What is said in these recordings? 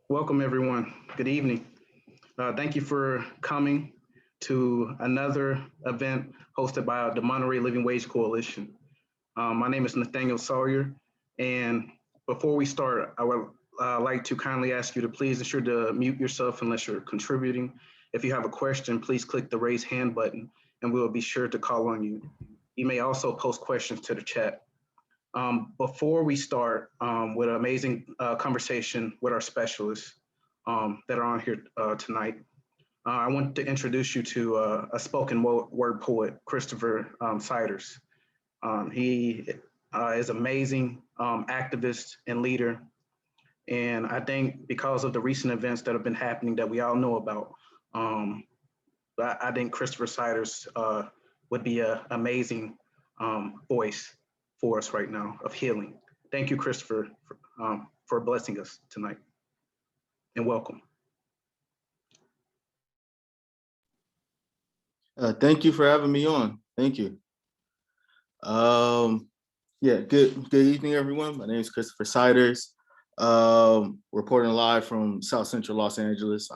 Welcome, everyone. Good evening. Thank you for coming to another event hosted by the Monterey Living Wage Coalition. My name is Nathaniel Sawyer, and before we start, I would like to kindly ask you to please ensure to mute yourself unless you're contributing. If you have a question, please click the raise hand button, and we will be sure to call on you. You may also post questions to the chat. Before we start with an amazing conversation with our specialists that are on here tonight, I want to introduce you to a spoken word poet, Christopher Siders. He is amazing activist and leader. And I think because of the recent events that have been happening that we all know about, um, I think Christopher Siders would be an amazing voice for us right now of healing. Thank you, Christopher, for blessing us tonight, and welcome. Thank you for having me on. Thank you. Yeah, good evening, everyone. My name is Christopher Siders. Reporting live from South Central Los Angeles.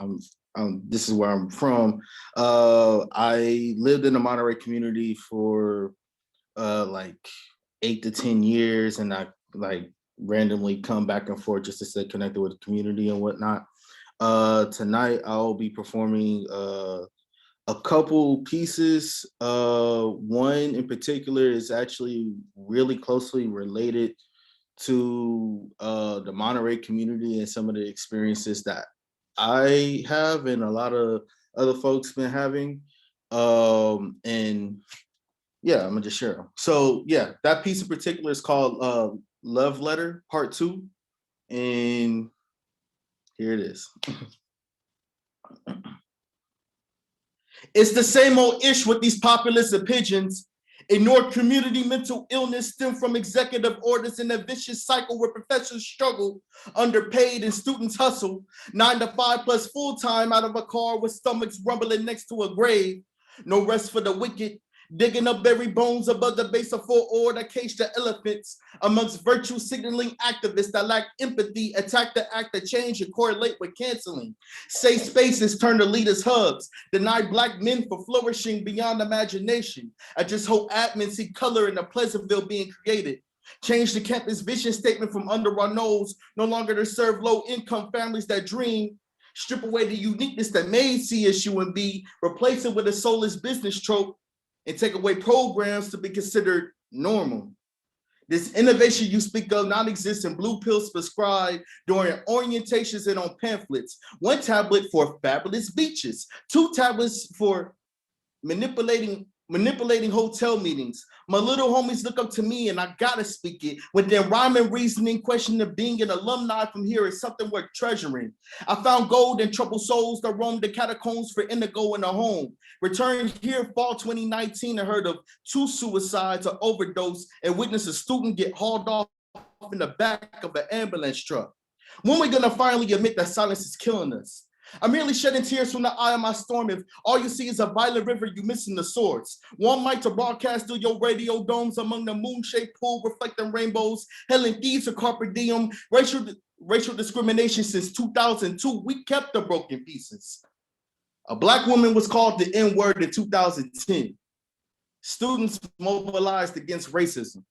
This is where I'm from. I lived in the Monterey community for like 8 to 10 years, and I like randomly come back and forth just to stay connected with the community and whatnot. Tonight I'll be performing a couple pieces. One in particular is actually really closely related to the Monterey community and some of the experiences that I have and a lot of other folks been having. And yeah, I'm gonna just share them. So yeah, that piece in particular is called Love Letter Part 2. And here it is. It's the same old ish with these populist and pigeons. Ignore community mental illness stem from executive orders in a vicious cycle where professors struggle, underpaid, and students hustle. 9 to 5 plus full time out of a car with stomachs rumbling next to a grave. No rest for the wicked. Digging up buried bones above the base of full order, cage the elephants amongst virtue signaling activists that lack empathy, attack the act of change and correlate with canceling. Safe spaces turn to leaders' hugs, deny Black men for flourishing beyond imagination. I just hope admins see color in the Pleasantville being created. Change the campus vision statement from under our nose, no longer to serve low-income families that dream. Strip away the uniqueness that made CSU and B, replace it with a soulless business trope, and take away programs to be considered normal. This innovation you speak of non-exists in blue pills prescribed during orientations and on pamphlets. 1 tablet for fabulous beaches, 2 tablets for manipulating hotel meetings. My little homies look up to me and I gotta speak it. With their rhyme and reasoning, question of being an alumni from here is something worth treasuring. I found gold in troubled souls that roamed the catacombs for indigo in a home. Returned here fall 2019 and heard of 2 suicides, an overdose, and witnessed a student get hauled off in the back of an ambulance truck. When are we gonna finally admit that silence is killing us? I'm merely shedding tears from the eye of my storm. If all you see is a violent river, you missing the swords. One mic to broadcast through your radio domes among the moon-shaped pool reflecting rainbows. Hailing thieves or carpe diem. Racial discrimination since 2002. We kept the broken pieces. A Black woman was called the N-word in 2010. Students mobilized against racism.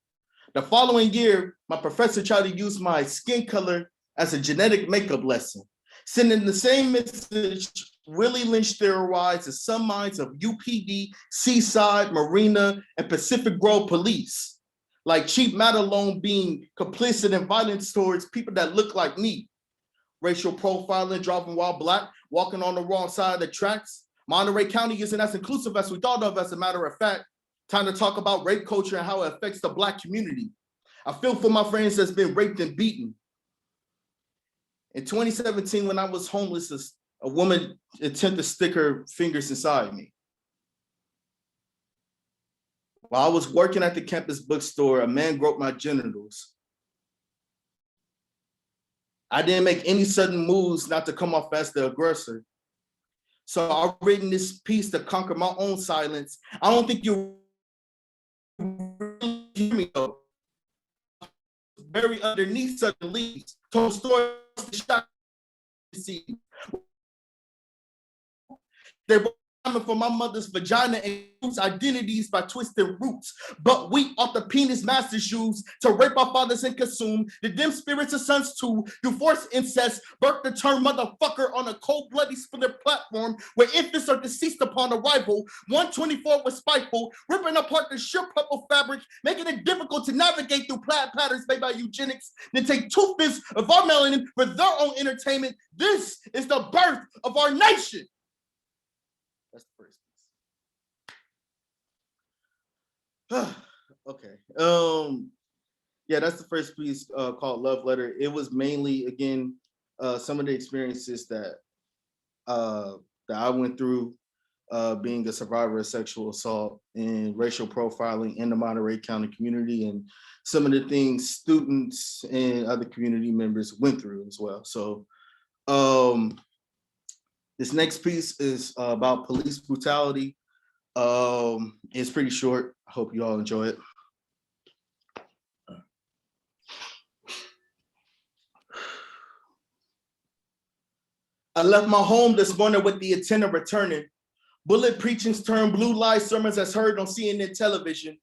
The following year, my professor tried to use my skin color as a genetic makeup lesson, sending the same message Willie Lynch theorized to some minds of UPD, Seaside, Marina, and Pacific Grove police, like Chief Matalone being complicit in violence towards people that look like me. Racial profiling, driving while Black, walking on the wrong side of the tracks. Monterey County isn't as inclusive as we thought of, as a matter of fact. Time to talk about rape culture and how it affects the Black community. I feel for my friends that's been raped and beaten. In 2017, when I was homeless, a woman attempted to stick her fingers inside me. While I was working at the campus bookstore, a man groped my genitals. I didn't make any sudden moves not to come off as the aggressor. So I've written this piece to conquer my own silence. I don't think you really hear me though. Buried underneath certain leaves, told stories to shock They were coming for my mother's vagina and use identities by twisting roots. But we ought the penis masters use to rape our fathers and consume the dim spirits of sons too. You force incest, birth the term motherfucker on a cold-bloody splinter platform where infants are deceased upon arrival. 124 was spiteful, ripping apart the sheer purple fabric, making it difficult to navigate through plaid patterns made by eugenics, then take 2/5 of our melanin for their own entertainment. This is the birth of our nation. That's the first piece. Okay. Yeah, that's the first piece called Love Letter. It was mainly, again, some of the experiences that I went through being a survivor of sexual assault and racial profiling in the Monterey County community, and some of the things students and other community members went through as well. So this next piece is about police brutality. It's pretty short. I hope you all enjoy it. I left my home this morning with the intent of returning. Bullet preachings turn blue light sermons as heard on CNN television.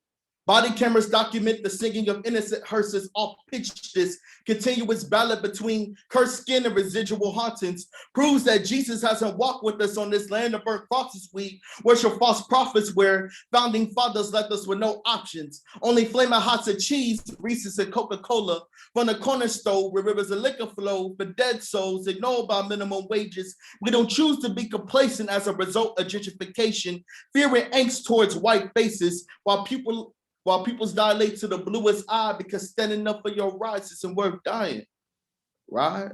Body cameras document the singing of innocent hearses off pitch. This continuous ballad between cursed skin and residual hauntings proves that Jesus hasn't walked with us on this land of burnt crosses we worship false prophets where founding fathers left us with no options. Only flaming hots of cheese, Reese's and Coca-Cola from the corner store where rivers of liquor flow for dead souls ignored by minimum wages. We don't choose to be complacent as a result of gentrification, fear and angst towards white faces while people's dilate to the bluest eye because standing up for your rights isn't worth dying, right?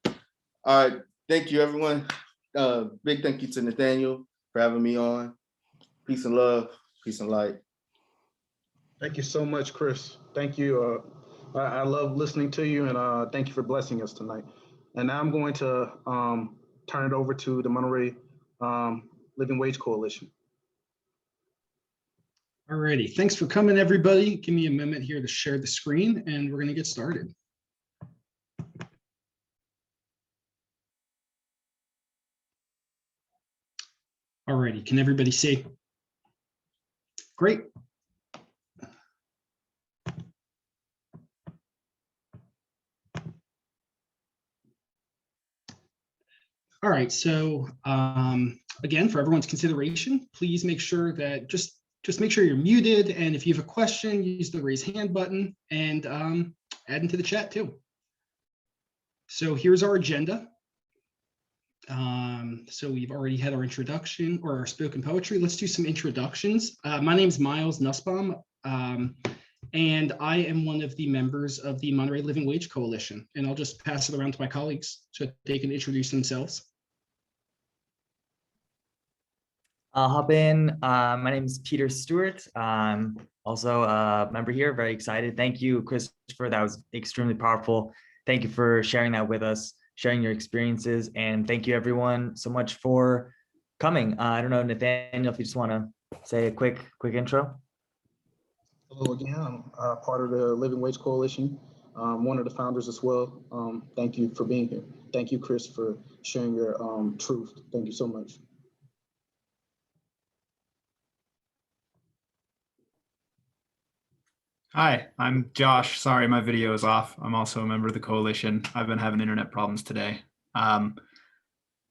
All right, thank you, everyone. Big thank you to Nathaniel for having me on. Peace and love, peace and light. Thank you so much, Chris. Thank you. I love listening to you, and thank you for blessing us tonight. And now I'm going to turn it over to the Monterey Living Wage Coalition. Alrighty, thanks for coming, everybody. Give me a minute here to share the screen, and we're going to get started. Alrighty, can everybody see? Great. All right, so again, for everyone's consideration, please make sure that just make sure you're muted, and if you have a question, use the raise hand button and add into the chat too. So here's our agenda. So we've already had our introduction or our spoken poetry. Let's do some introductions. My name is Miles Nussbaum, and I am one of the members of the Monterey Living Wage Coalition, and I'll just pass it around to my colleagues so they can introduce themselves. I'll hop in. My name is Peter Stewart. I'm also a member here, very excited. Thank you, Christopher. That was extremely powerful. Thank you for sharing that with us, sharing your experiences. And thank you everyone so much for coming. I don't know, Nathaniel, if you just want to say a quick intro. Hello again, I'm part of the Living Wage Coalition. One of the founders as well. Thank you for being here. Thank you, Chris, for sharing your truth. Thank you so much. Hi, I'm Josh. Sorry, my video is off. I'm also a member of the coalition. I've been having internet problems today.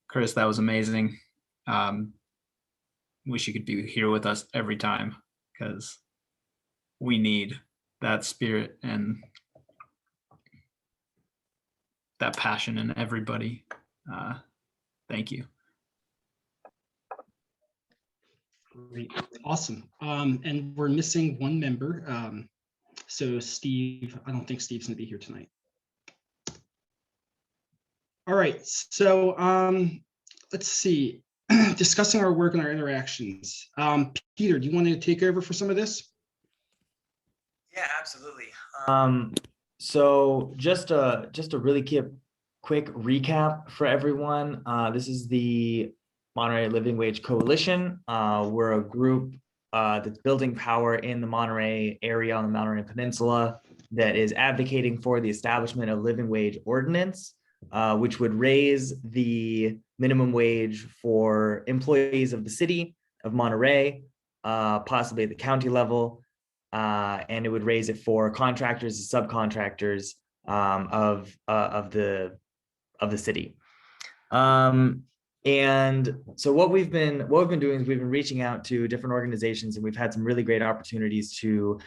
Chris, that was amazing. Wish you could be here with us every time because we need that spirit and that passion in everybody. Thank you. Great, awesome. And we're missing one member. So Steve, I don't think Steve's gonna be here tonight. All right, so let's see. Discussing our work and our interactions. Peter, do you want to take over for some of this? Yeah, absolutely. So just a really quick recap for everyone. This is the Monterey Living Wage Coalition. We're a group that's building power in the Monterey area on the Monterey Peninsula that is advocating for the establishment of living wage ordinance. which would raise the minimum wage for employees of the city of Monterey, possibly at the county level, and it would raise it for contractors and subcontractors of the city. And so what we've been doing is we've been reaching out to different organizations, and we've had some really great opportunities to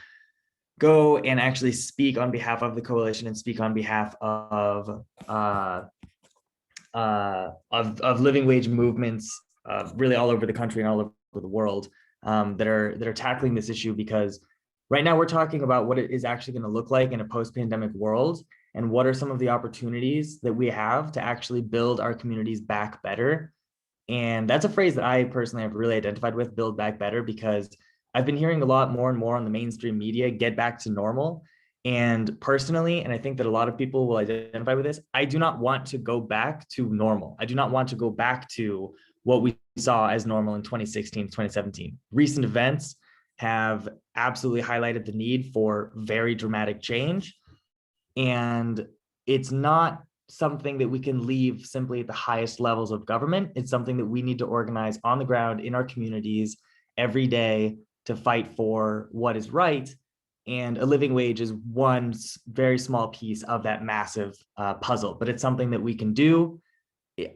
go and actually speak on behalf of the coalition and speak on behalf of living wage movements really all over the country and all over the world that are tackling this issue, because right now we're talking about what it is actually going to look like in a post-pandemic world, and what are some of the opportunities that we have to actually build our communities back better. And that's a phrase that I personally have really identified with, build back better, because I've been hearing a lot more and more on the mainstream media, get back to normal. And personally, and I think that a lot of people will identify with this, I do not want to go back to normal. I do not want to go back to what we saw as normal in 2016, 2017. Recent events have absolutely highlighted the need for very dramatic change. And it's not something that we can leave simply at the highest levels of government. It's something that we need to organize on the ground in our communities every day to fight for what is right. And a living wage is one very small piece of that massive puzzle, but it's something that we can do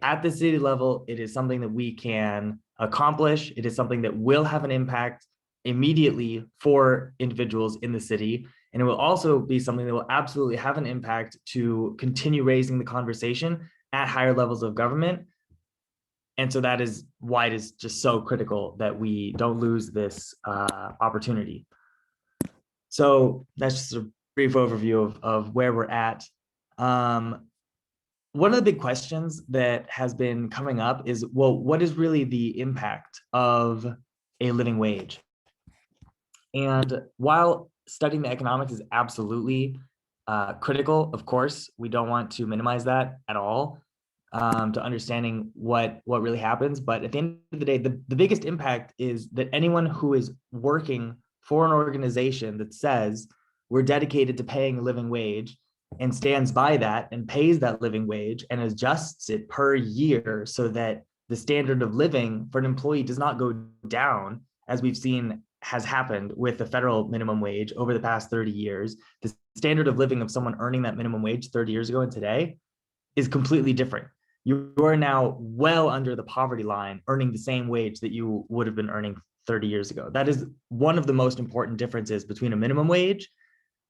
at the city level. It is something that we can accomplish. It is something that will have an impact immediately for individuals in the city. And it will also be something that will absolutely have an impact to continue raising the conversation at higher levels of government. And so that is why it is just so critical that we don't lose this opportunity. So that's just a brief overview of where we're at. One of the big questions that has been coming up is, well, what is really the impact of a living wage? And while studying the economics is absolutely critical, of course, we don't want to minimize that at all, to understanding what really happens. But at the end of the day, the biggest impact is that anyone who is working for an organization that says we're dedicated to paying a living wage and stands by that and pays that living wage and adjusts it per year so that the standard of living for an employee does not go down, as we've seen has happened with the federal minimum wage over the past 30 years. The standard of living of someone earning that minimum wage 30 years ago and today is completely different. You are now well under the poverty line, earning the same wage that you would have been earning 30 years ago. That is one of the most important differences between a minimum wage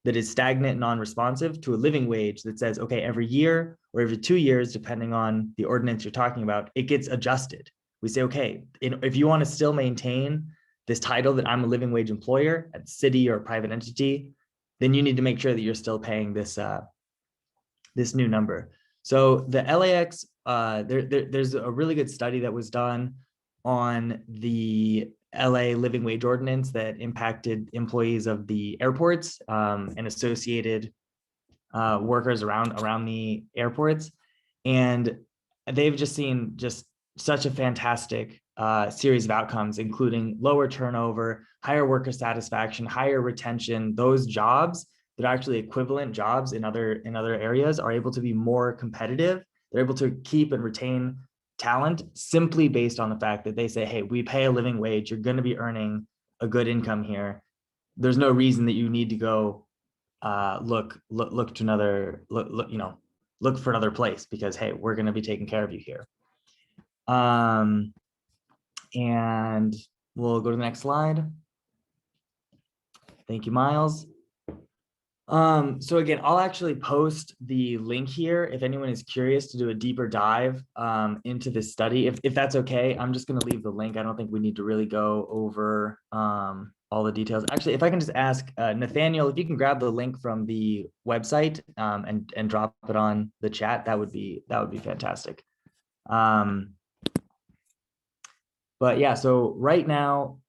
that is stagnant and non-responsive to a living wage that says, okay, every year or every 2 years, depending on the ordinance you're talking about, it gets adjusted. We say, okay, if you want to still maintain this title that I'm a living wage employer at city or private entity, then you need to make sure that you're still paying this this new number. So the LAX, there's a really good study that was done on the LA living wage ordinance that impacted employees of the airports and associated workers around the airports. And they've just seen just such a fantastic series of outcomes, including lower turnover, higher worker satisfaction, higher retention. Those jobs that are actually equivalent jobs in other areas are able to be more competitive. They're able to keep and retain talent simply based on the fact that they say, hey, we pay a living wage, you're going to be earning a good income here. There's no reason that you need to go look to another, look for another place, because hey, we're going to be taking care of you here. And we'll go to the next slide. Thank you, Miles. So again, I'll actually post the link here if anyone is curious to do a deeper dive into this study. If that's okay, I'm just going to leave the link. I don't think we need to really go over all the details. Actually, if I can just ask Nathaniel, if you can grab the link from the website and drop it on the chat, that would be fantastic. But yeah, so right now,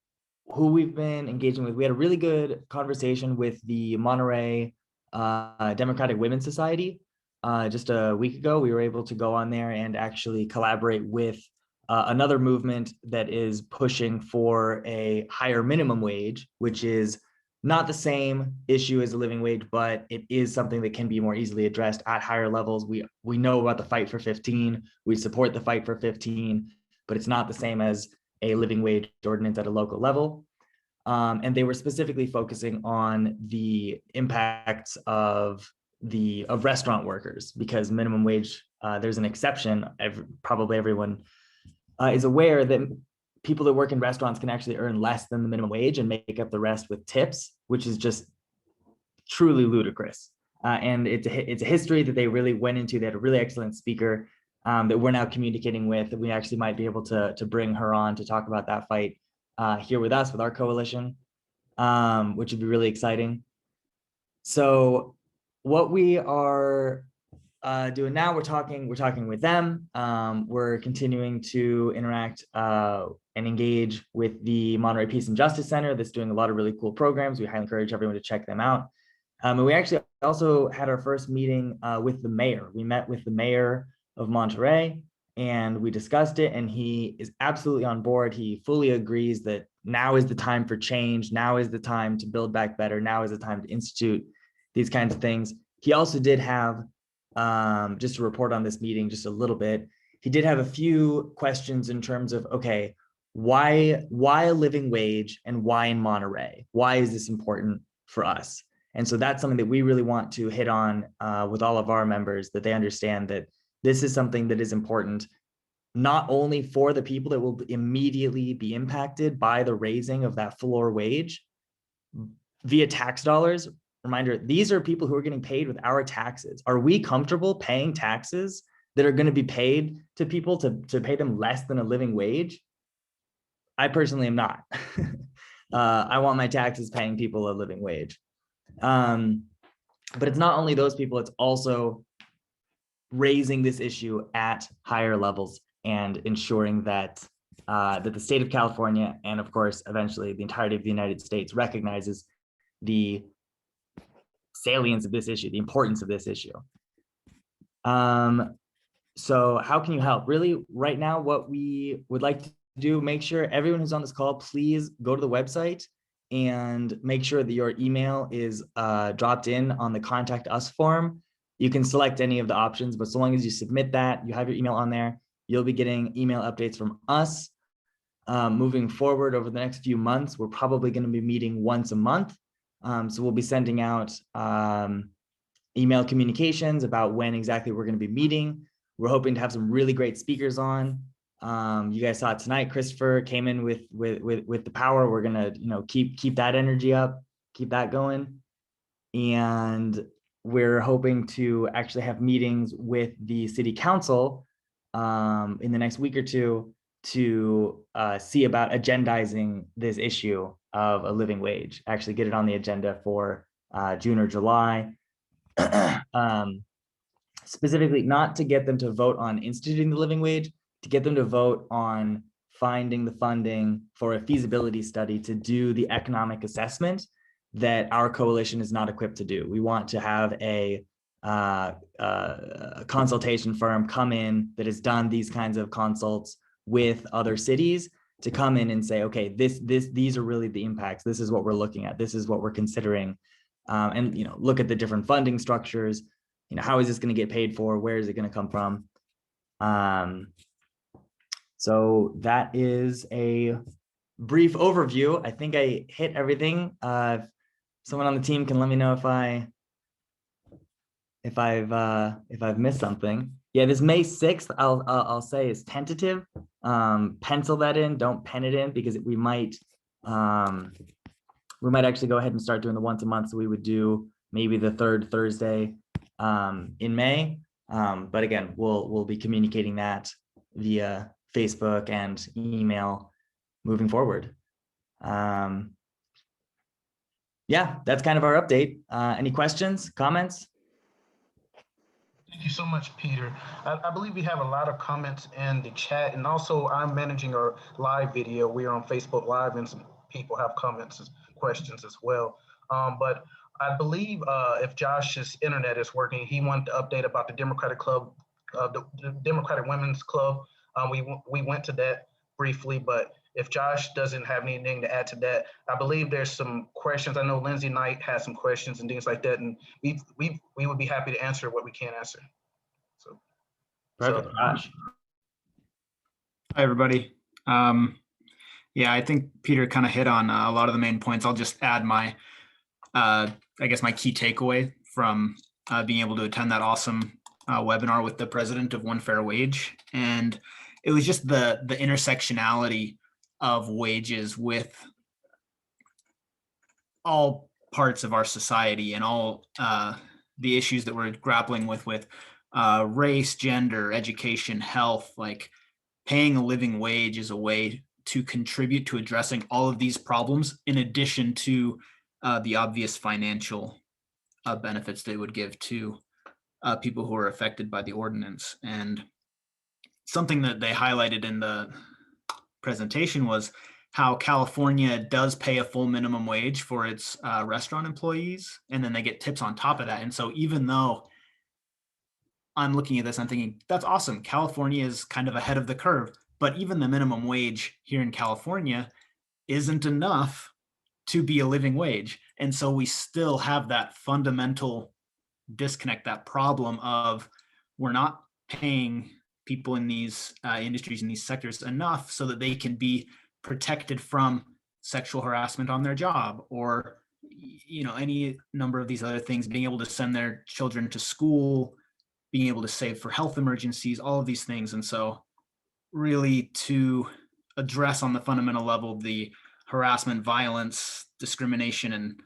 who we've been engaging with, we had a really good conversation with the Monterey Democratic Women's Society. Just a week ago, we were able to go on there and actually collaborate with another movement that is pushing for a higher minimum wage, which is Not the same issue as a living wage, but it is something that can be more easily addressed at higher levels. We know about the fight for 15. We support the fight for 15, but it's not the same as a living wage ordinance at a local level. And they were specifically focusing on the impacts of restaurant workers, because minimum wage, there's an exception. Probably everyone is aware that people that work in restaurants can actually earn less than the minimum wage and make up the rest with tips, which is just truly ludicrous. And it's a history that they really went into. They had a really excellent speaker that we're now communicating with. We actually might be able to bring her on to talk about that fight here with us, with our coalition, which would be really exciting. So what we are doing now, we're talking with them. We're continuing to interact and engage with the Monterey Peace and Justice Center that's doing a lot of really cool programs. We highly encourage everyone to check them out. And we actually also had our first meeting with the mayor. We met with the mayor of Monterey and we discussed it, and he is absolutely on board. He fully agrees that now is the time for change. Now is the time to build back better. Now is the time to institute these kinds of things. He also did have, just to report on this meeting just a little bit, he did have a few questions in terms of, okay, why a living wage and why in Monterey? Why is this important for us? And so that's something that we really want to hit on with all of our members, that they understand that this is something that is important, not only for the people that will immediately be impacted by the raising of that floor wage via tax dollars. Reminder, these are people who are getting paid with our taxes. Are we comfortable paying taxes that are going to be paid to people to pay them less than a living wage? I personally am not. I want my taxes paying people a living wage. But it's not only those people, it's also raising this issue at higher levels and ensuring that that the state of California, and of course, eventually the entirety of the United States, recognizes the salience of this issue, the importance of this issue. So how can you help? Really, right now, what we would like to do, make sure everyone who's on this call, please go to the website and make sure that your email is dropped in on the Contact Us form. You can select any of the options, but so long as you submit that, you have your email on there, you'll be getting email updates from us. Moving forward over the next few months, we're probably going to be meeting once a month. So we'll be sending out email communications about when exactly we're going to be meeting. We're hoping to have some really great speakers on. You guys saw it tonight. Christopher came in with the power. We're gonna, keep that energy up, keep that going, and we're hoping to actually have meetings with the city council in the next week or two to see about agendizing this issue of a living wage. Actually, get it on the agenda for June or July. Specifically, not to get them to vote on instituting the living wage, to get them to vote on finding the funding for a feasibility study to do the economic assessment that our coalition is not equipped to do. We want to have a consultation firm come in that has done these kinds of consults with other cities to come in and say, okay, these are really the impacts. This is what we're looking at. This is what we're considering. And look at the different funding structures. How is this going to get paid for? Where is it going to come from? So that is a brief overview. I think I hit everything. Someone on the team can let me know if I've missed something. Yeah, this May 6th, I'll say is tentative. Pencil that in, don't pen it in, because we might actually go ahead and start doing the once a month. So we would do maybe the third Thursday in May. But again, we'll be communicating that via Facebook and email moving forward. Yeah, that's kind of our update. Any questions, comments? Thank you so much, Peter. I believe we have a lot of comments in the chat, and also I'm managing our live video. We are on Facebook Live, and some people have comments and questions as well. But I believe if Josh's internet is working, he wanted to update about the Democratic Club, the Democratic Women's Club. We went to that briefly, but if Josh doesn't have anything to add to that, I believe there's some questions. I know Lindsay Knight has some questions and things like that, and we would be happy to answer what we can answer. So, Perfect, Josh. Hi, everybody. Yeah, I think Peter kind of hit on a lot of the main points. I'll just add my, I guess, my key takeaway from being able to attend that awesome webinar with the president of One Fair Wage. And it was just the intersectionality of wages with all parts of our society and all the issues that we're grappling with race, gender, education, health. Like, paying a living wage is a way to contribute to addressing all of these problems, in addition to the obvious financial benefits they would give to people who are affected by the ordinance. And something that they highlighted in the presentation was how California does pay a full minimum wage for its restaurant employees, and then they get tips on top of that. And so even though I'm looking at this, I'm thinking, that's awesome, California is kind of ahead of the curve, but even the minimum wage here in California isn't enough to be a living wage. And so we still have that fundamental disconnect, that problem of we're not paying people in these industries, in these sectors enough so that they can be protected from sexual harassment on their job, or any number of these other things, being able to send their children to school, being able to save for health emergencies, all of these things. And so really to address on the fundamental level the harassment, violence, discrimination, and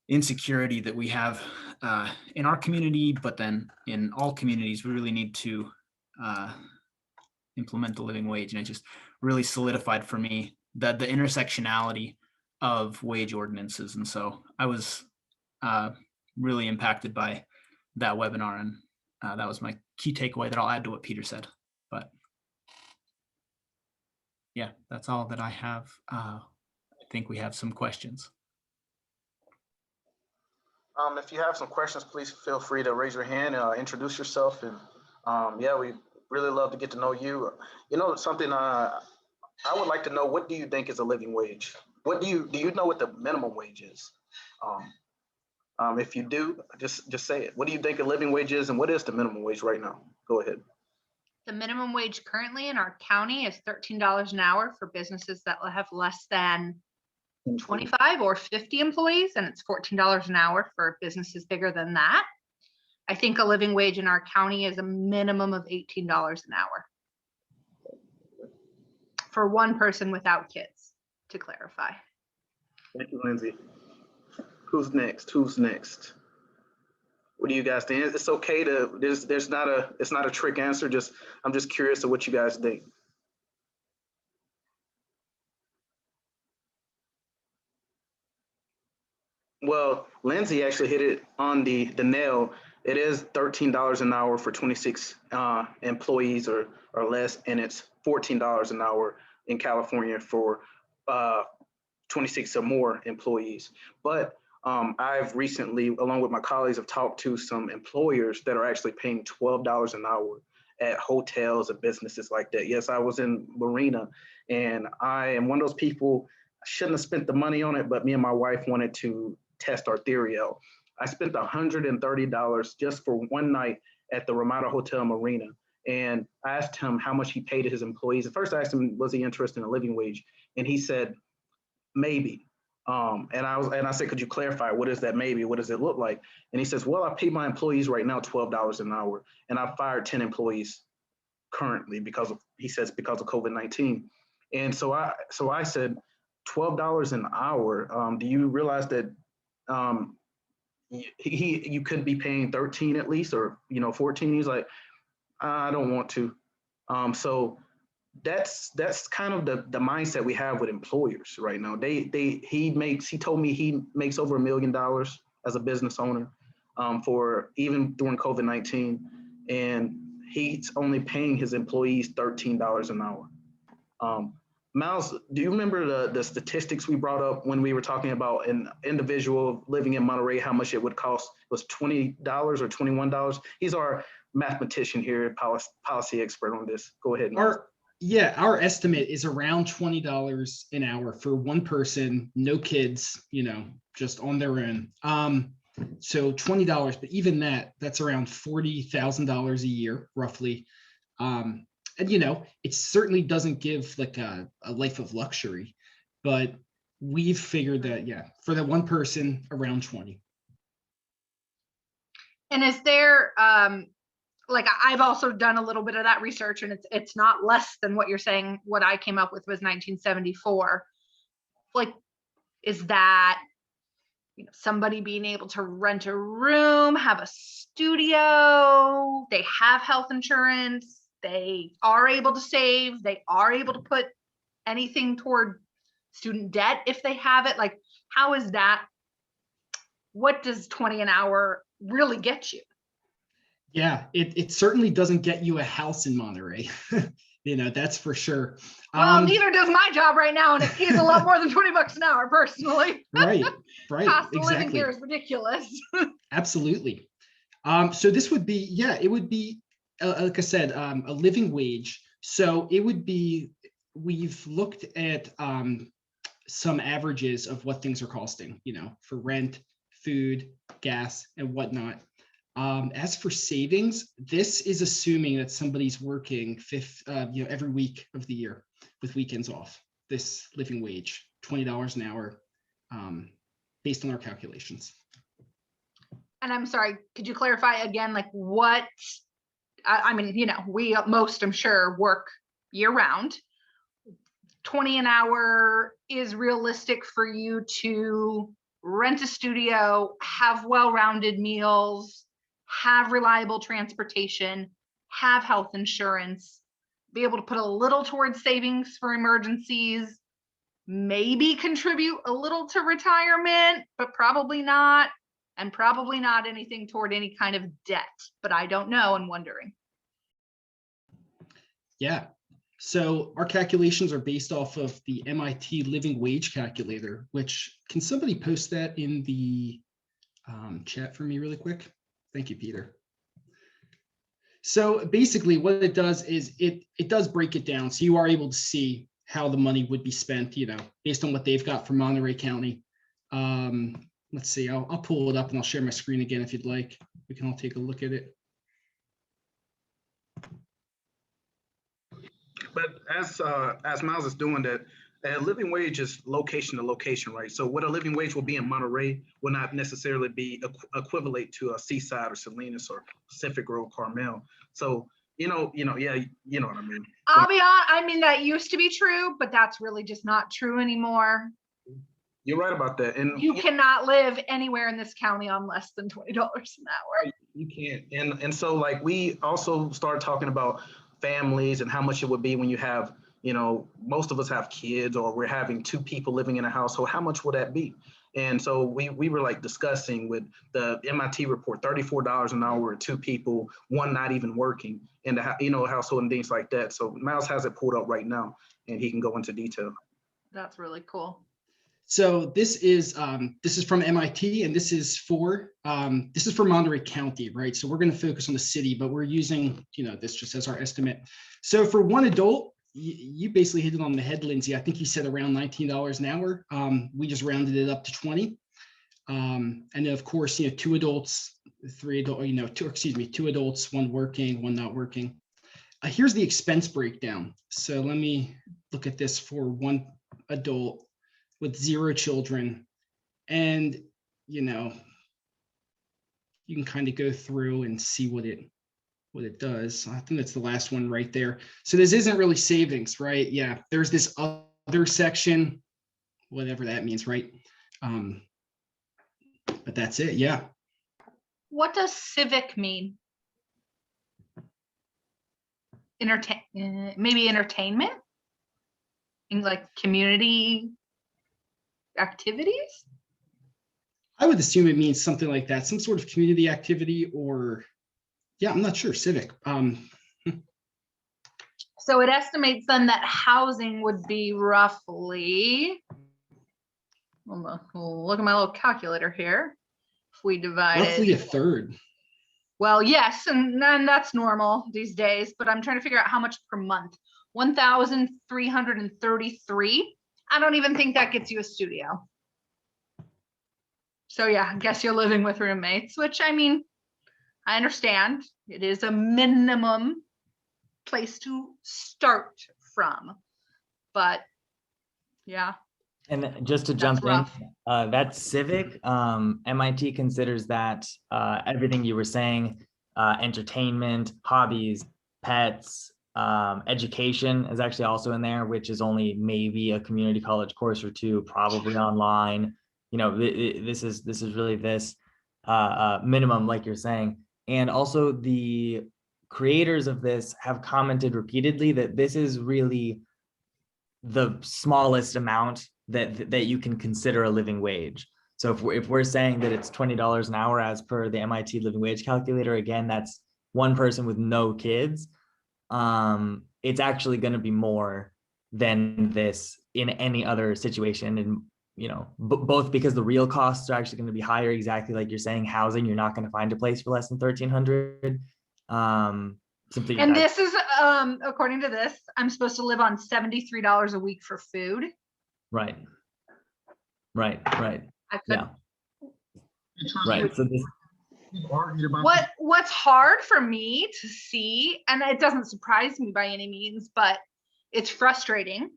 insecurity that we have in our community, but then in all communities, we really need to implement the living wage. And it just really solidified for me that the intersectionality of wage ordinances. And so I was really impacted by that webinar, and that was my key takeaway that I'll add to what Peter said. But yeah, that's all that I have. I think we have some questions. If you have some questions, please feel free to raise your hand and introduce yourself. And yeah, we really love to get to know you. Something I would like to know, what do you think is a living wage? What do you know what the minimum wage is? If you do, just say it. What do you think a living wage is, and what is the minimum wage right now? Go ahead. The minimum wage currently in our county is $13 an hour for businesses that have less than 25 or 50 employees, and it's $14 an hour for businesses bigger than that. I think a living wage in our county is a minimum of $18 an hour for one person without kids, to clarify. Thank you, Lindsay. Who's next? What do you guys think? It's okay to, it's not a trick answer. I'm just curious of what you guys think. Well, Lindsay actually hit it on the nail. It is $13 an hour for 26 employees or less, and it's $14 an hour in California for 26 or more employees. But I've recently, along with my colleagues, have talked to some employers that are actually paying $12 an hour at hotels and businesses like that. Yes, I was in Marina, and I am one of those people, I shouldn't have spent the money on it, but me and my wife wanted to test our theory out. I spent $130 just for one night at the Ramada Hotel Marina. And I asked him how much he paid to his employees. At first I asked him, was he interested in a living wage? And he said, maybe. And I said, could you clarify, what is that maybe? What does it look like? And he says, well, I pay my employees right now $12 an hour, and I fired 10 employees currently because of COVID-19. And so I said, $12 an hour. Do you realize that you could be paying 13 at least, or 14? He's like, I don't want to. So that's kind of the mindset we have with employers right now. He told me he makes over $1 million as a business owner for even during COVID-19, and he's only paying his employees $13 an hour. Miles, do you remember the statistics we brought up when we were talking about an individual living in Monterey, how much it would cost? It was $20 or $21. He's our mathematician here, policy expert on this. Go ahead, Miles. Yeah, our estimate is around $20 an hour for one person, no kids, just on their own. So $20, but even that's around $40,000 a year, roughly. And it certainly doesn't give like a life of luxury, but we've figured that, yeah, for that one person, around 20. And is there, like I've also done a little bit of that research, and it's not less than what you're saying. What I came up with was 1974. Like, is that somebody being able to rent a room, have a studio, they have health insurance, they are able to save, they are able to put anything toward student debt if they have it? Like, how is that? What does 20 an hour really get you? Yeah, it certainly doesn't get you a house in Monterey. That's for sure. Well, neither does my job right now, and it pays a lot more than 20 bucks an hour personally. Right, Cost of living exactly. here is ridiculous. Absolutely. So this would be, it would be, like I said, a living wage. So it would be, we've looked at some averages of what things are costing, for rent, food, gas, and whatnot. As for savings, this is assuming that somebody's working every week of the year with weekends off. This living wage, $20 an hour, based on our calculations. And I'm sorry, could you clarify again, like what, I mean, we most, I'm sure, work year round. 20 an hour is realistic for you to rent a studio, have well-rounded meals, have reliable transportation, have health insurance, be able to put a little towards savings for emergencies, maybe contribute a little to retirement, but probably not, and probably not anything toward any kind of debt. But I don't know, and wondering. Yeah. So our calculations are based off of the MIT living wage calculator, which, can somebody post that in the chat for me really quick? Thank you, Peter. So basically what it does is it does break it down. So you are able to see how the money would be spent, based on what they've got for Monterey County. Let's see, I'll pull it up and I'll share my screen again if you'd like. We can all take a look at it. But as Miles is doing that, a living wage is location to location, right? So what a living wage will be in Monterey will not necessarily be equivalent to a Seaside or Salinas or Pacific Grove, Carmel. So yeah, you know what I mean. I'll be honest, I mean, that used to be true, but that's really just not true anymore. You're right about that. And you cannot live anywhere in this county on less than $20 an hour. You can't. And so like we also started talking about families and how much it would be when you have, most of us have kids, or we're having two people living in a household. How much will that be? And so we were like discussing with the MIT report, $34 an hour with two people, one not even working, and household and things like that. So Miles has it pulled up right now, and he can go into detail. That's really cool. So this is from MIT, and this is for Monterey County, right? So we're going to focus on the city, but we're using this just as our estimate. So for one adult, you basically hit it on the head, Lindsay. I think you said around $19 an hour. We just rounded it up to 20. And then of course, two adults, two adults, one working, one not working. Here's the expense breakdown. So let me look at this for one adult with 0 children, and you can kind of go through and see what it does. I think that's the last one right there. So this isn't really savings, right? Yeah, there's this other section, whatever that means, right? But that's it. Yeah. What does civic mean? Maybe entertainment, in like community activities? I would assume it means something like that, some sort of community activity, or yeah, I'm not sure, civic. So it estimates then that housing would be roughly, we'll look at my little calculator here. If we divide roughly a third. Well, yes, and that's normal these days, but I'm trying to figure out how much per month. $1,333. I don't even think that gets you a studio. So yeah, I guess you're living with roommates, which I mean, I understand. It is a minimum place to start from. But yeah. And just to That's jump in, rough. that civic, MIT considers that everything you were saying, entertainment, hobbies, pets, education is actually also in there, which is only maybe a community college course or two, probably online. You know, this is really this minimum, like you're saying. And also the creators of this have commented repeatedly that this is really the smallest amount that you can consider a living wage. So if we're saying that it's $20 an hour as per the MIT living wage calculator, again, that's one person with no kids. It's actually going to be more than this in any other situation. And, you know, both because the real costs are actually going to be higher, exactly like you're saying, housing, you're not going to find a place for less than 1,300. Simply And this is, according to this, I'm supposed to live on $73 a week for food. right. I could. Yeah. Right. So this, What's hard for me to see, and it doesn't surprise me by any means, but it's frustrating,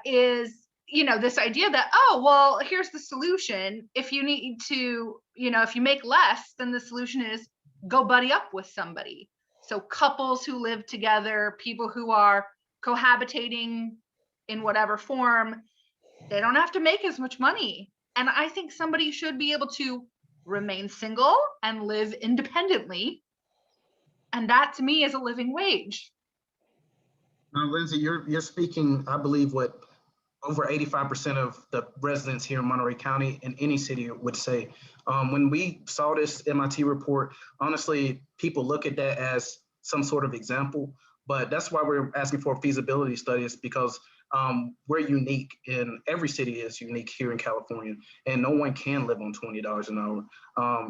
is, you know, this idea that, oh, well, here's the solution. If you need to, you know, if you make less, then the solution is go buddy up with somebody. So couples who live together, people who are cohabitating in whatever form, they don't have to make as much money. And I think somebody should be able to remain single and live independently. And that to me is a living wage. Now, Lindsay, you're speaking, I believe, what over 85% of the residents here in Monterey County and any city would say. When we saw this MIT report, honestly, people look at that as some sort of example, but that's why we're asking for feasibility studies, because we're unique, and every city is unique here in California, and no one can live on $20 an hour.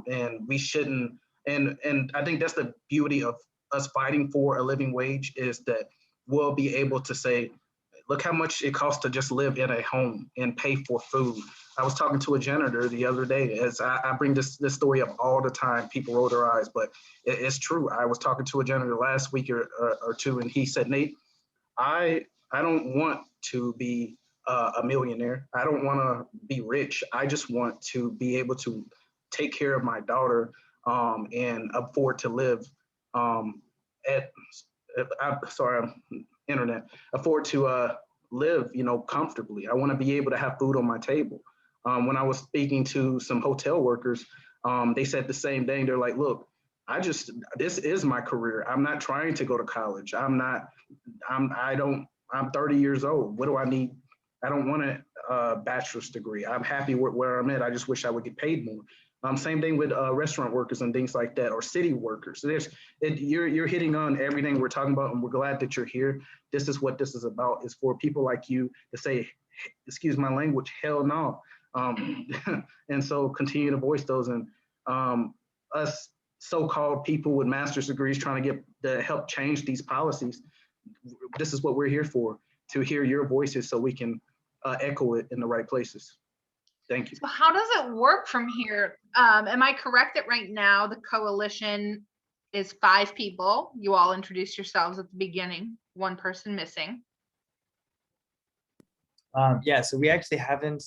And we shouldn't, and I think that's the beauty of us fighting for a living wage, is that we'll be able to say, look how much it costs to just live in a home and pay for food. I was talking to a janitor the other day, as I bring this story up all the time. People roll their eyes, but it's true. I was talking to a janitor last week or two, and he said, Nate, I don't want to be a millionaire. I don't want to be rich. I just want to be able to take care of my daughter and afford to live afford to live, you know, comfortably. I want to be able to have food on my table. When I was speaking to some hotel workers, they said the same thing. They're like, look, this is my career. I'm not trying to go to college. I'm 30 years old. What do I need? I don't want a bachelor's degree. I'm happy where I'm at. I just wish I would get paid more. Same thing with restaurant workers and things like that, or city workers. You're hitting on everything we're talking about, and we're glad that you're here. This is what this is about, is for people like you to say, excuse my language, hell no. And so continue to voice those, and us so-called people with master's degrees trying to help change these policies. This is what we're here for, to hear your voices so we can echo it in the right places. Thank you. So how does it work from here? Am I correct that right now the coalition is 5 people? You all introduced yourselves at the beginning, 1 person missing. Yeah, so we actually haven't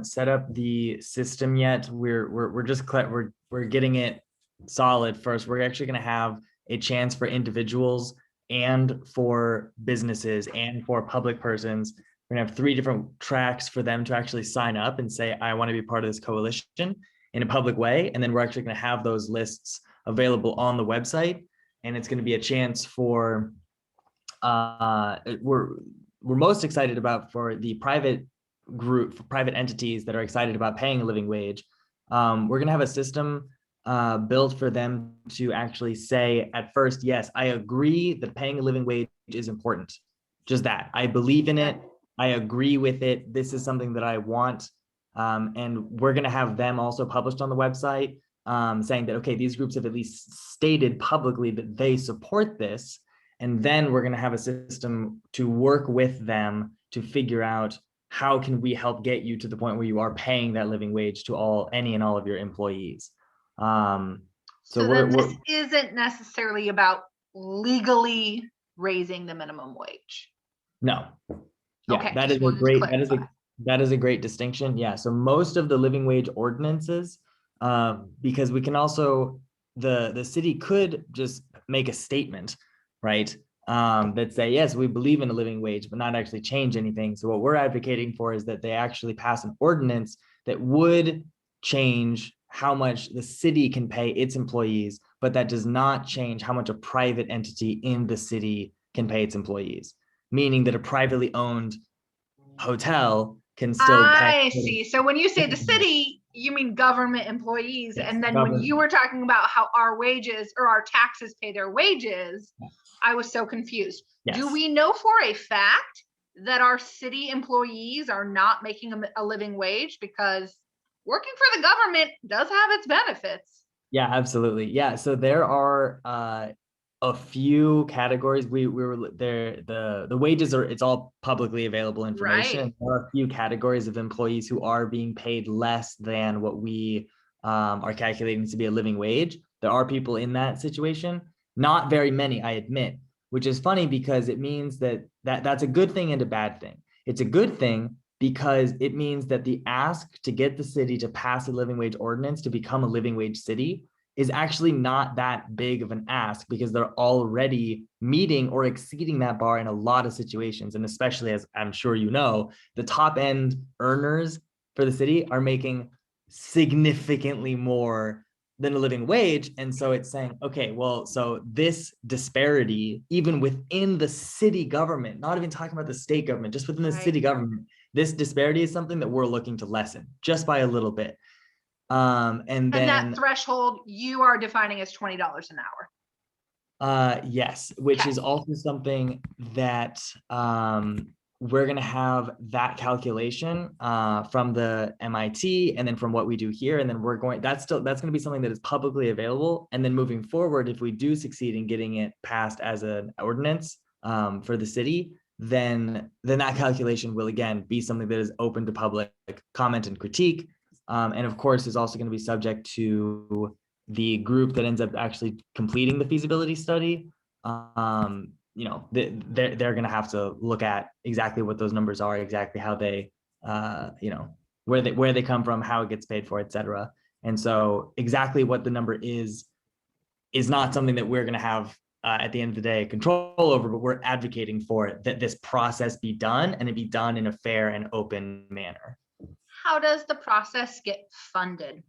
set up the system yet. We're just we're getting it solid first. We're actually going to have a chance for individuals and for businesses and for public persons. We're gonna have 3 different tracks for them to actually sign up and say, I want to be part of this coalition in a public way. And then we're actually going to have those lists available on the website. And it's going to be a chance for, we're most excited about for the private group, for private entities that are excited about paying a living wage. We're going to have a system built for them to actually say at first, yes, I agree that paying a living wage is important. Just that. I believe in it. I agree with it. This is something that I want. And we're going to have them also published on the website saying that, okay, these groups have at least stated publicly that they support this. And then we're going to have a system to work with them to figure out how can we help get you to the point where you are paying that living wage to any and all of your employees. So then this isn't necessarily about legally raising the minimum wage. No. Yeah, Okay, that just is a wanted to great, clarify. that is a great distinction. Yeah, so most of the living wage ordinances, because we can also, the city could just make a statement, right? That say, yes, we believe in a living wage, but not actually change anything. So what we're advocating for is that they actually pass an ordinance that would change how much the city can pay its employees, but that does not change how much a private entity in the city can pay its employees. Meaning that a privately owned hotel can still pay. I see. So when you say the city, you mean government employees. Yes, And then when government. you were talking about how our wages or our taxes pay their wages, I was so confused. Yes. Do we know for a fact that our city employees are not making a living wage? Because working for the government does have its benefits. Yeah, absolutely. Yeah, so there are a few categories. We were there. The wages are, it's all publicly available information. Right. There are a few categories of employees who are being paid less than what we are calculating to be a living wage. There are people in that situation. Not very many, I admit, which is funny because it means that's a good thing and a bad thing. It's a good thing because it means that the ask to get the city to pass a living wage ordinance to become a living wage city is actually not that big of an ask, because they're already meeting or exceeding that bar in a lot of situations. And especially, as I'm sure you know, the top end earners for the city are making significantly more than a living wage. And so it's saying, okay, well, so this disparity, even within the city government, not even talking about the state government, just within the city government, this disparity is something that we're looking to lessen just by a little bit. And then that threshold you are defining as $20 an hour. Yes, which is also something that we're going to have that calculation from the MIT and then from what we do here. And then we're going, that's going to be something that is publicly available. And then moving forward, if we do succeed in getting it passed as an ordinance for the city, then that calculation will again be something that is open to public comment and critique. And of course, is also going to be subject to the group that ends up actually completing the feasibility study. You know, they're going to have to look at exactly what those numbers are, exactly how they, you know, where they come from, how it gets paid for, et cetera. And so exactly what the number is not something that we're going to have at the end of the day control over, but we're advocating for it, that this process be done and it be done in a fair and open manner. How does the process get funded?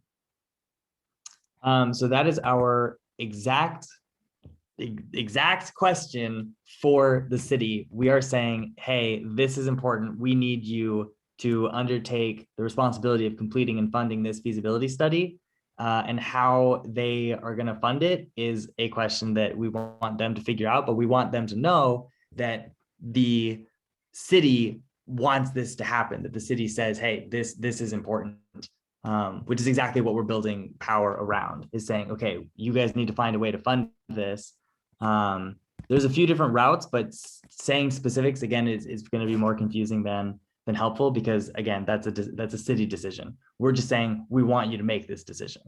So that is our exact question for the city. We are saying, hey, this is important. We need you to undertake the responsibility of completing and funding this feasibility study. And how they are going to fund it is a question that we want them to figure out, but we want them to know that the city wants this to happen, that the city says, hey, this is important. Which is exactly what we're building power around, is saying, okay, you guys need to find a way to fund this. There's a few different routes, but saying specifics again is going to be more confusing than helpful, because again, that's a city decision. We're just saying we want you to make this decision.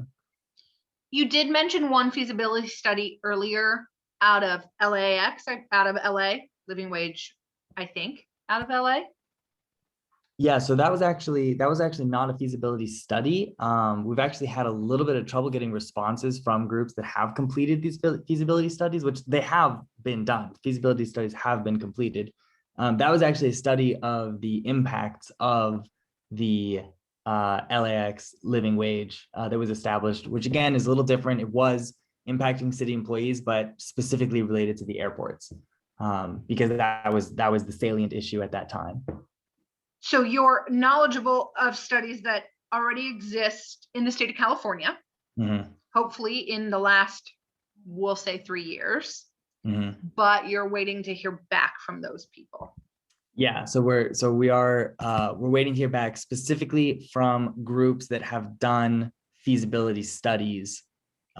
You did mention one feasibility study earlier out of LAX, out of LA, living wage, I think, out of LA. Yeah, so that was actually not a feasibility study. We've actually had a little bit of trouble getting responses from groups that have completed these feasibility studies, which they have been done. Feasibility studies have been completed. That was actually a study of the impacts of the LAX living wage that was established, which again is a little different. It was impacting city employees, but specifically related to the airports, because that was the salient issue at that time. So you're knowledgeable of studies that already exist in the state of California, hopefully in the last, we'll say 3 years, but you're waiting to hear back from those people. Yeah, so we're waiting to hear back specifically from groups that have done feasibility studies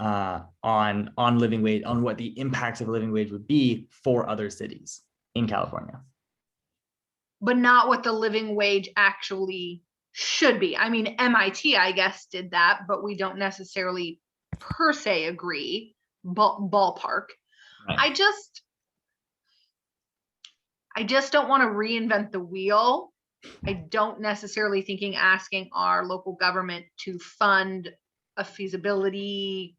on living wage, on what the impacts of a living wage would be for other cities in California. But not what the living wage actually should be. I mean, MIT, I guess, did that, but we don't necessarily per se agree. Ballpark. Right. I just don't want to reinvent the wheel. I don't necessarily thinking asking our local government to fund a feasibility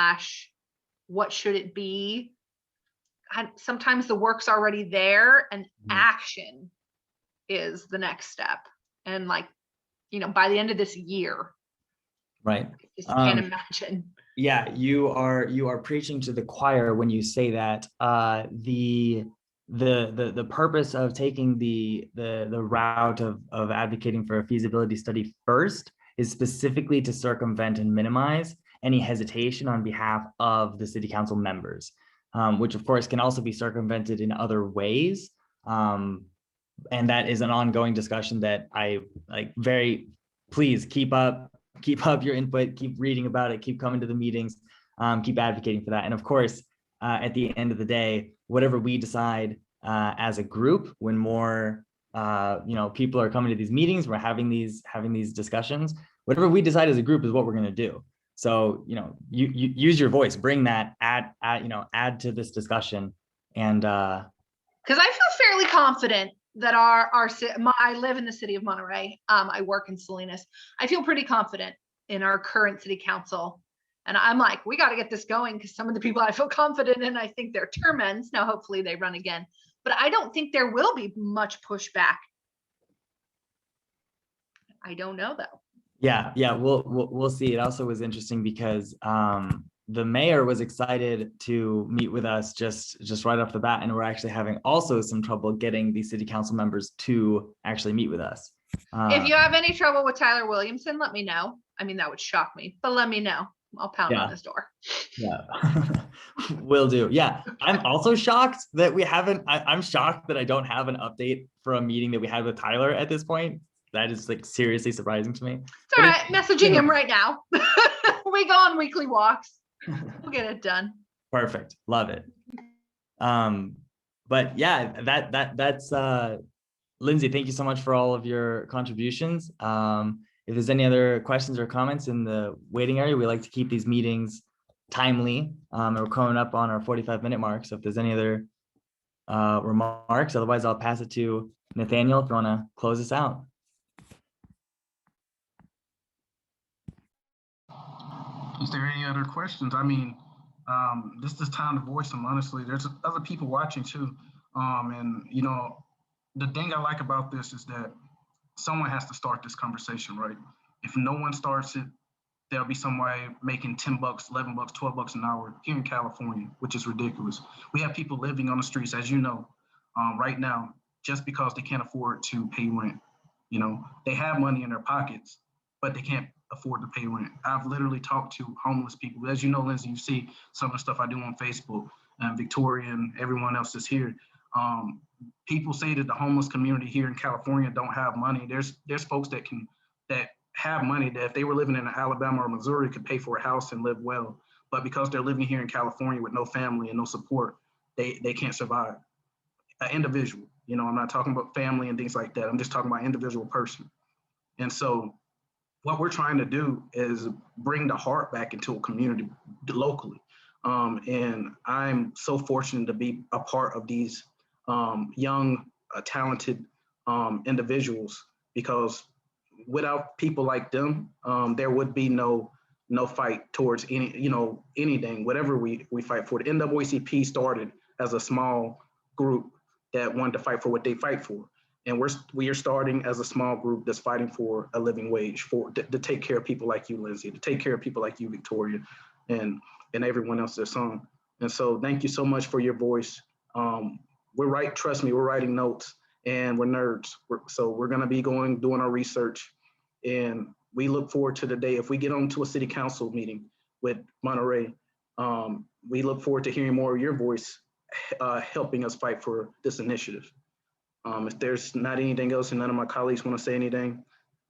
/ what should it be. Sometimes the work's already there and action is the next step. And like, by the end of this year, Right. I just can't imagine. Yeah, you are preaching to the choir when you say that. The purpose of taking the route of advocating for a feasibility study first is specifically to circumvent and minimize any hesitation on behalf of the city council members, which of course can also be circumvented in other ways. And that is an ongoing discussion that I like. Please keep up your input, keep reading about it, keep coming to the meetings, keep advocating for that. And of course, at the end of the day, whatever we decide as a group, when more people are coming to these meetings, we're having these discussions, whatever we decide as a group is what we're going to do. So, you use your voice, bring that, add to this discussion. And because I feel fairly confident that I live in the city of Monterey. I work in Salinas. I feel pretty confident in our current city council. And I'm like, we got to get this going because some of the people I feel confident in, I think they're term ends. Now, hopefully they run again, but I don't think there will be much pushback. I don't know though. Yeah, we'll see. It also was interesting because the mayor was excited to meet with us just right off the bat, and we're actually having also some trouble getting the city council members to actually meet with us. If you have any trouble with Tyler Williamson, let me know. I mean, that would shock me, but let me know. I'll pound on his door. Yeah, will do. Yeah, I'm also shocked that we haven't. I'm shocked that I don't have an update for a meeting that we had with Tyler at this point. That is like seriously surprising to me. It's all right. Messaging him right now. We go on weekly walks. We'll get it done. Perfect. Love it. But yeah, that's Lindsay, thank you so much for all of your contributions. If there's any other questions or comments in the waiting area, we like to keep these meetings timely. And we're coming up on our 45-minute mark. So if there's any other remarks, otherwise I'll pass it to Nathaniel if you want to close us out. Is there any other questions? I mean, this is time to voice them, honestly. There's other people watching too. And the thing I like about this is that someone has to start this conversation, right? If no one starts it, there'll be somebody making $10, $11, $12 an hour here in California, which is ridiculous. We have people living on the streets, as you know, right now, just because they can't afford to pay rent. They have money in their pockets, but they can't afford to pay rent. I've literally talked to homeless people. As you know, Lindsay, you see some of the stuff I do on Facebook, and Victoria and everyone else is here. People say that the homeless community here in California don't have money. There's folks that have money that if they were living in Alabama or Missouri could pay for a house and live well. But because they're living here in California with no family and no support, they can't survive. An individual, I'm not talking about family and things like that. I'm just talking about individual person. And so what we're trying to do is bring the heart back into a community locally. And I'm so fortunate to be a part of these young, talented individuals, because without people like them, there would be no fight towards anything, whatever we fight for. The NAACP started as a small group that wanted to fight for what they fight for. And we are starting as a small group that's fighting for a living wage, to take care of people like you, Lindsay, to take care of people like you, Victoria, and everyone else that's on. And so thank you so much for your voice. Trust me, we're writing notes, and we're nerds. So we're gonna be doing our research, and we look forward to the day if we get onto a city council meeting with Monterey. We look forward to hearing more of your voice, helping us fight for this initiative. If there's not anything else and none of my colleagues want to say anything,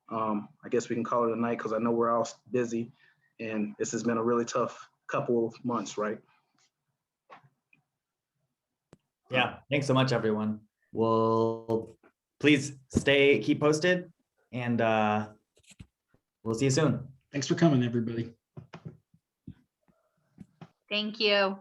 I guess we can call it a night because I know we're all busy. And this has been a really tough couple of months, right? Yeah, thanks so much, everyone. Well, please keep posted, and we'll see you soon. Thanks for coming, everybody. Thank you.